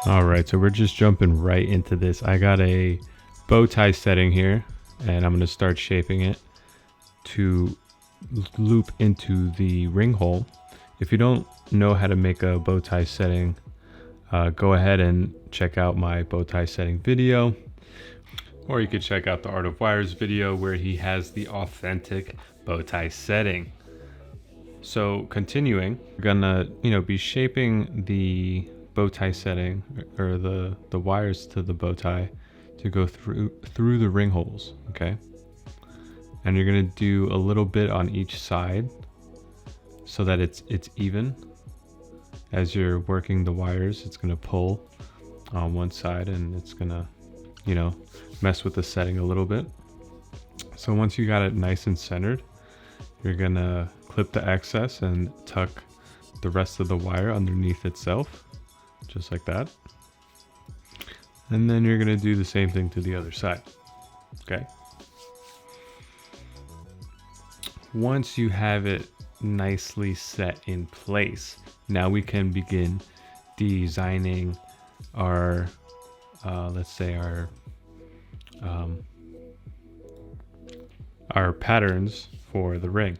All right, so we're just jumping right into this. I got a bow tie setting here, and I'm going to start shaping it to loop into the ring hole. If you don't know how to make a bow tie setting, go ahead and check out my bow tie setting video, or you could check out the Art of Wires video where he has the authentic bow tie setting. So continuing, we're gonna be shaping the bow tie setting, or the wires to the bow tie, to go through the ring holes. Okay, and you're gonna do a little bit on each side so that it's even. As you're working the wires, it's gonna pull on one side and it's gonna mess with the setting a little bit. So once you got it nice and centered, you're gonna clip the excess and tuck the rest of the wire underneath itself, just like that. And then you're gonna do the same thing to the other side. Okay. Once you have it nicely set in place, now we can begin designing our let's say our patterns for the ring.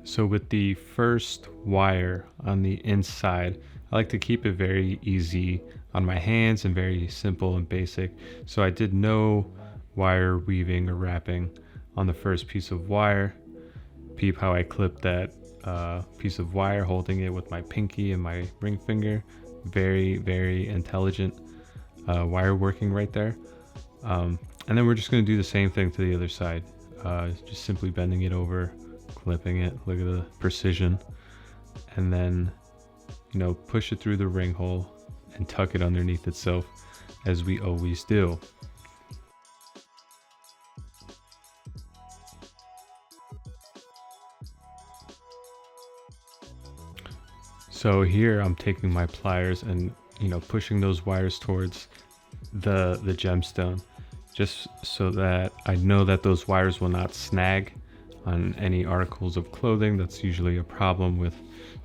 So with the first wire on the inside, I like to keep it very easy on my hands and very simple and basic. So I did no wire weaving or wrapping on the first piece of wire. Peep how I clipped that piece of wire, holding it with my pinky and my ring finger. Very, very intelligent wire working right there. And then we're just going to do the same thing to the other side. Just simply bending it over, clipping it. Look at the precision. And then push it through the ring hole and tuck it underneath itself, as we always do. So here I'm taking my pliers and pushing those wires towards the gemstone, just so that I know that those wires will not snag on any articles of clothing. That's usually a problem with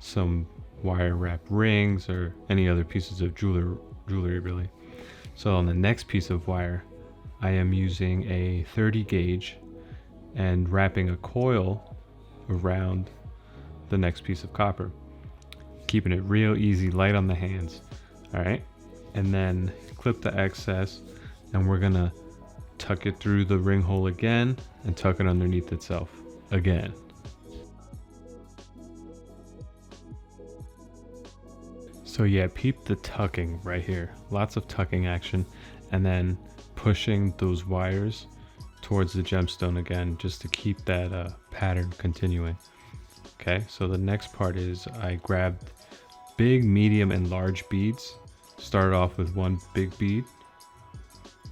some wire wrap rings or any other pieces of jewelry really. So on the next piece of wire, I am using a 30 gauge and wrapping a coil around the next piece of copper, keeping it real easy, light on the hands. All right, and then clip the excess, and we're gonna tuck it through the ring hole again and tuck it underneath itself again. So yeah, peep the tucking right here. Lots of tucking action, and then pushing those wires towards the gemstone again, just to keep that pattern continuing. Okay, so the next part is I grabbed big, medium, and large beads. Started off with one big bead,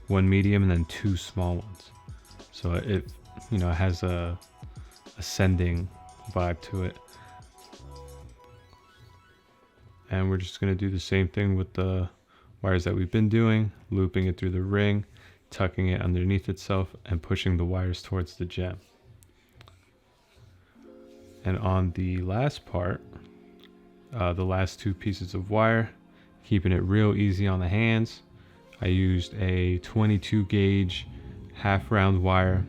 one medium, and then two small ones. So it has a ascending vibe to it. And we're just going to do the same thing with the wires that we've been doing, looping it through the ring, tucking it underneath itself, and pushing the wires towards the gem. And on the last part, the last two pieces of wire, keeping it real easy on the hands, I used a 22 gauge half round wire,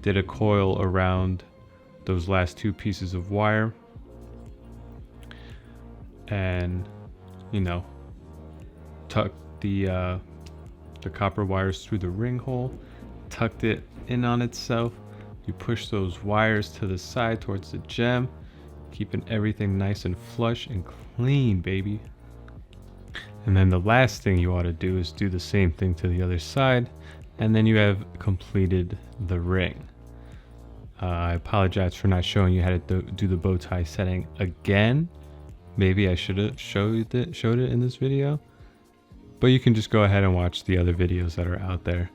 did a coil around those last two pieces of wire, and tucked the copper wires through the ring hole, tucked it in on itself. You push those wires to the side towards the gem, keeping everything nice and flush and clean, baby. And then the last thing you ought to do is do the same thing to the other side, and then you have completed the ring. I apologize for not showing you how to do the bow tie setting again. Maybe I should have showed it in this video, but you can just go ahead and watch the other videos that are out there.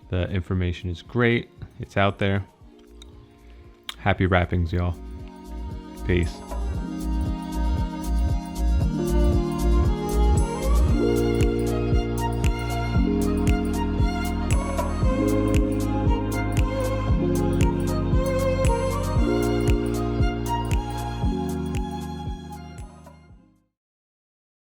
The information is great. It's out there. Happy wrappings, y'all. Peace.